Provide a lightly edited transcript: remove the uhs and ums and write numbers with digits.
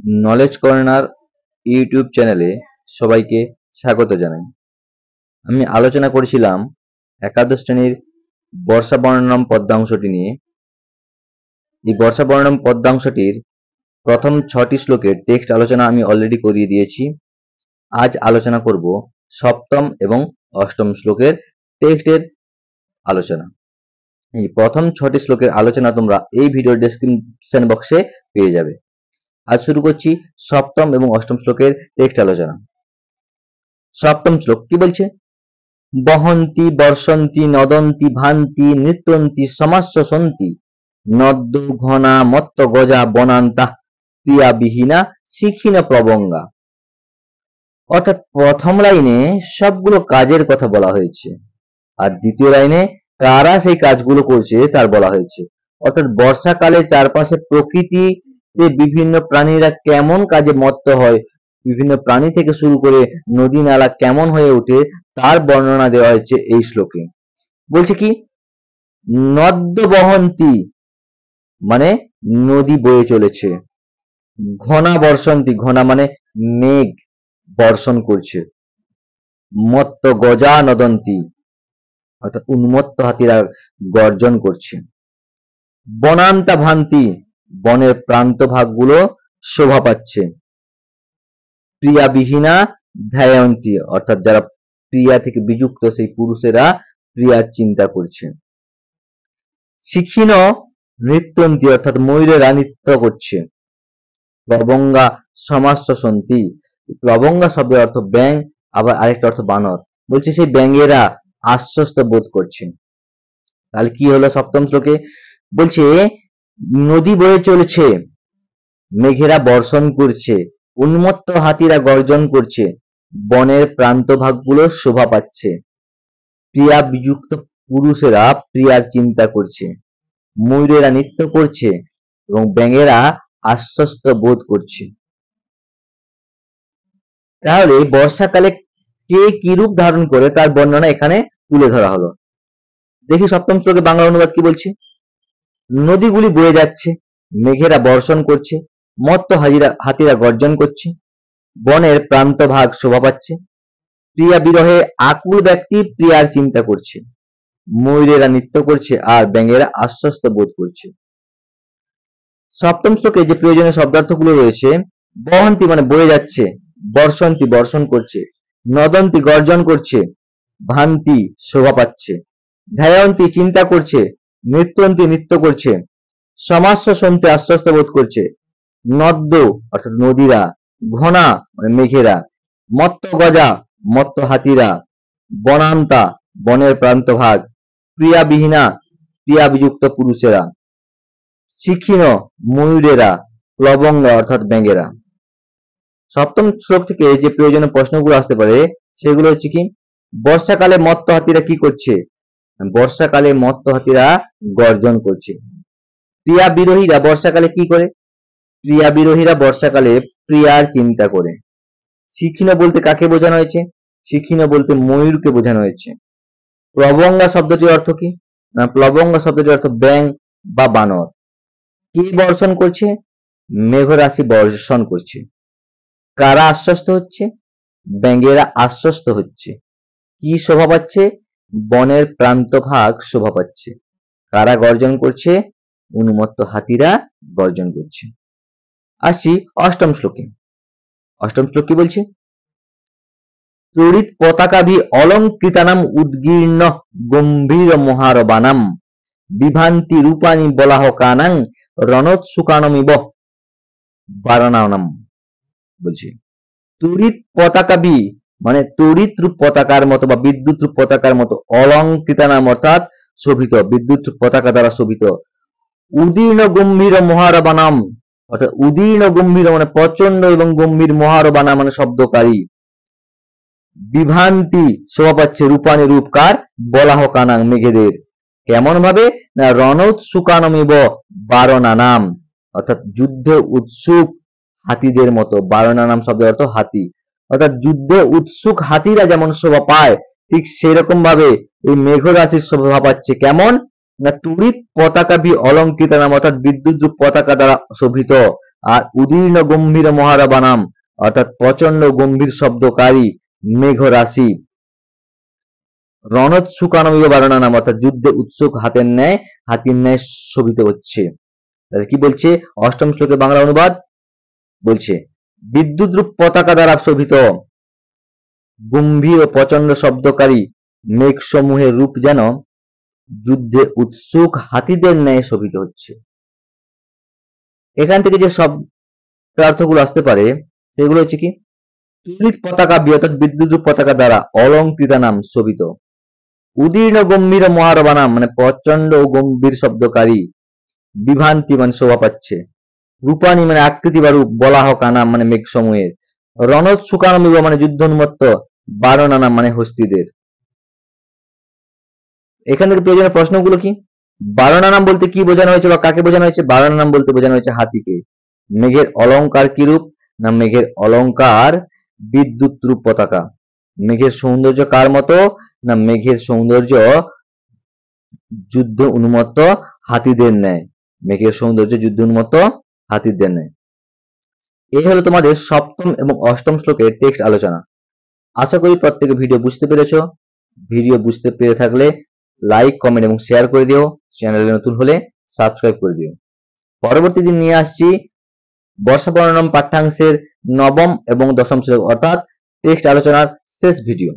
Knowledge corner YouTube চ্যানেলে সবাইকে স্বাগত জানাই। আমি আলোচনা করেছিলাম একাদশ শ্রেণীর বর্ষা বর্ণনম পদ্যাংশটি নিয়ে। এই বর্ষা বর্ণনম পদ্যাংশটির প্রথম 6টি শ্লোকের টেক্সট আলোচনা আমি অলরেডি করিয়ে দিয়েছি। আজ আলোচনা করব সপ্তম এবং অষ্টম শ্লোকের টেক্সটের আলোচনা। এই প্রথম 6টি শ্লোকের আলোচনা তোমরা এই ভিডিওর ডেসক্রিপশন বক্সে পেয়ে যাবে। আজ শুরু করছি সপ্তম এবং অষ্টম শ্লোকের টেক্সট আলোচনা। সপ্তম শ্লোক কি বলছে? বহন্তি বর্ষন্তি নদন্তি ভান্তি নৃত্যন্তি সমাস্যসন্তি নদ্য ঘনা মত্ত গজা বনান্তা ক্রিয়াবিহীনা শিখিনা প্রবঙ্গা। অর্থাৎ প্রথম লাইনে সবগুলো কাজের কথা বলা হয়েছে, আর দ্বিতীয় লাইনে কারা সেই কাজগুলো করছে তার বলা হয়েছে। অর্থাৎ বর্ষাকালে চারপাশে প্রকৃতিতে বিভিন্ন প্রাণীরা কেমন কাজে মত্ত হয়, বিভিন্ন প্রাণী থেকে শুরু করে নদী নালা কেমন হয়ে ওঠে তার বর্ণনা দেওয়া হয়েছে এই শ্লোকে। বলছে কি, নদ্য বহন্তি মানে নদী বয়ে চলেছে, ঘনা বর্ষন্তি ঘনা মানে মেঘ বর্ষণ করছে, মত্ত গজা নদন্তি অর্থাৎ উন্মত্ত হাতিরা গর্জন করছে, বনান্তা ভান্তি বনের প্রান্ত ভাগগুলো শোভা পাচ্ছে, প্রিয়াবিহীনা ধ্যায়ন্তী অর্থাৎ যারা প্রিয়া থেকে বিযুক্ত সেই পুরুষেরা প্রিয়ার চিন্তা করছে, শিখিন নৃত্যন্তী অর্থাৎ ময়ূরেরা নৃত্য করছে, প্লবঙ্গা সমাস্যসন্তি। প্লবঙ্গা শব্দের অর্থ ব্যাঙ, আবার আরেকটা অর্থ বানর। বলছে সেই ব্যাঙেরা আশ্বস্ত বোধ করছে। তাহলে কি হলো সপ্তম শ্লোকে? বলছে নদী বয়ে চলেছে, মেঘেরা বর্ষণ করছে, উন্মত্ত হাতিরা গর্জন করছে, বনের প্রান্ত ভাগগুলো শোভা পাচ্ছে, প্রিয়া বিযুক্ত পুরুষেরা প্রিয়ার চিন্তা করছে, ময়ূরেরা নৃত্য করছে এবং ব্যাঙেরা আশ্বস্ত বোধ করছে। তাহলে বর্ষাকালে কে কি রূপ ধারণ করে তার বর্ণনা এখানে তুলে ধরা হলো। দেখি সপ্তম শ্লোকে বাংলা অনুবাদ কি বলছে। নদীগুলি বয়ে যাচ্ছে, মেঘেরা বর্ষণ করছে, মত্ত হাতিরা গর্জন করছে, বনের প্রান্ত ভাগ শোভা পাচ্ছে, প্রিয়া বিরহে আকুল ব্যক্তি প্রিয়ার চিন্তা করছে, ময়ূরেরা নৃত্য করছে আর ব্যাঙেরা আশ্বস্ত বোধ করছে। সপ্তম শ্লোকে যে প্রয়োজনীয় শব্দার্থগুলো রয়েছে, বহন্তি মানে বয়ে যাচ্ছে, বর্ষন্তি বর্ষণ করছে, নদন্তি গর্জন করছে, ভান্তি শোভা পাচ্ছে, ধ্যায়ন্তী চিন্তা করছে, নৃত্যন্তী নৃত্য করছে, সমাস্যসন্তি আশ্বস্ত বোধ করছে, নদ্য অর্থাৎ নদীরা, ঘনা মানে মেঘেরা, মত্ত গজা মত্ত হাতিরা, বনান্তা বনের প্রান্ত ভাগ, প্রিয়াবিহীনা প্রিয়া বিযুক্ত পুরুষেরা, শিখিন ময়ূরেরা, প্লবঙ্গা অর্থাৎ ব্যাঙেরা। সপ্তম শ্লোক থেকে যে প্রয়োজনীয় প্রশ্নগুলো আসতে পারে সেগুলো হচ্ছে কি, বর্ষাকালে মত্ত হাতিরা কি করছে? বর্ষাকালে মত্ত হাতিরা গর্জন করছে। প্রিয়া বিরোহীরা বর্ষাকালে কি করে? প্রিয়া বিরোহীরা বর্ষাকালে প্রিয়ার চিন্তা করে। শিখিন বলতে কাকে বোঝানো হয়েছে? শিখিন বলতে ময়ূরকে বোঝানো হয়েছে। প্লবঙ্গা শব্দটির অর্থ কি? না, প্লবঙ্গা শব্দটির অর্থ ব্যাঙ বা বানর। কি বর্ষণ করছে? মেঘরাশি বর্ষণ করছে। কারা আশ্বস্ত হচ্ছে? ব্যাঙেরা আশ্বস্ত হচ্ছে। কি শোভা পাচ্ছে? বনের প্রান্ত ভাগ শোভা পাচ্ছে। কারা গর্জন করছে? উন্মত্ত হাতিরা গর্জন করছে। আসছি অষ্টম শ্লোকে। অষ্টম শ্লোক কি বলছে? তড়িৎ পতাকাভি অলঙ্কৃতানাম উদ্গীর্ণ গম্ভীর মহারবানাম বিভান্তি রূপানি বলাহকানাং রণোৎসুকানমিব বারণানাম। বলছি তড়িৎ পতাকাভি মানে তড়িৎ রূপ পতাকার মতো বা বিদ্যুৎ রূপ পতাকার মতো, অলঙ্কৃতানাম অর্থাৎ শোভিত, বিদ্যুৎ পতাকা দ্বারা শোভিত, উদীর্ণ গম্ভীর মহারবানাম অর্থাৎ উদীর্ণ গম্ভীর মানে প্রচন্ড এবং গম্ভীর, মহারবানা মানে শব্দকারী, বিভান্তি শোভা পাচ্ছে রূপানি রূপকার, বলাহকানাং মেঘেদের। কেমন ভাবে? না, রণোৎসুকানমিব বারণানাম অর্থাৎ যুদ্ধে উৎসুক হাতিদের মতো। বারণানাম শব্দের অর্থ হাতি, অর্থাৎ যুদ্ধে উৎসুক হাতিরা যেমন শোভা পায় ঠিক সেরকম ভাবে এই মেঘরাশির শোভা পাচ্ছে। কেমন? না, তড়িৎ পতাকাভি অলঙ্কৃতানাম অর্থাৎ বিদ্যুৎ রূপ পতাকা দ্বারা শোভিত, আর উদীর্ণ গম্ভীর মহারাবানাম অর্থাৎ প্রচন্ড গম্ভীর শব্দকারী মেঘ রাশি, রণোৎসুকানমিব বারণানাম অর্থাৎ যুদ্ধে উৎসুক হাতির ন্যায় শোভিত হচ্ছে। তাহলে কি বলছে অষ্টম শ্লোকের বাংলা অনুবাদ, বলছে বিদ্যুৎরূপ পতাকা দ্বারা শোভিত গম্ভীর ও প্রচন্ড শব্দকারী মেঘসমূহের রূপ যেন যুদ্ধে উৎসুক হাতিদের ন্যায় শোভিত হচ্ছে। এখান থেকে যে শব্দার্থগুলো আসতে পারে সেগুলো হচ্ছে কি, তুলিত পতাকা অর্থাৎ বিদ্যুৎরূপ পতাকা দ্বারা অলঙ্কৃতা নাম শোভিত, উদীর্ণ গম্ভীর মহারবানাম মানে প্রচন্ড ও গম্ভীর শব্দকারী, বিভান্তি মানে শোভা পাচ্ছে, রূপানি মানে আকৃতি বা রূপ, বলাহকা নাম মানে মেঘ সমূহের, রণোৎসুকানমিব মানে যুদ্ধ উন্মত্ত, বারণানাম মানে হস্তিদের। এখান থেকে প্রয়োজনীয় প্রশ্নগুলো কি, বারণানাম বলতে কি বোঝানো হয়েছে বা কাকে বোঝানো হয়েছে? বারণানাম বলতে বোঝানো হয়েছে হাতিকে। মেঘের অলংকার কি রূপ? না মেঘের অলংকার বিদ্যুৎ রূপ পতাকা। মেঘের সৌন্দর্য কার মতো? না মেঘের সৌন্দর্য যুদ্ধ উন্মত্ত হাতিদের ন্যায়। মেঘের সৌন্দর্য যুদ্ধ উন্মত্ত হাতিদের ন্যায়। এই হলো তোমাদের সপ্তম এবং অষ্টম শ্লোকের টেক্সট আলোচনা। আশা করি প্রত্যেকে ভিডিও বুঝতে পেরেছো। ভিডিও বুঝতে পেরে থাকলে লাইক, কমেন্ট এবং শেয়ার করে দিও। চ্যানেলে নতুন হলে সাবস্ক্রাইব করে দিও। পরবর্তী দিন নিয়ে আসছি বর্ষা বর্ণনম পাঠ্যাংশের নবম এবং দশম শ্লোক অর্থাৎ টেক্সট আলোচনার শেষ ভিডিও।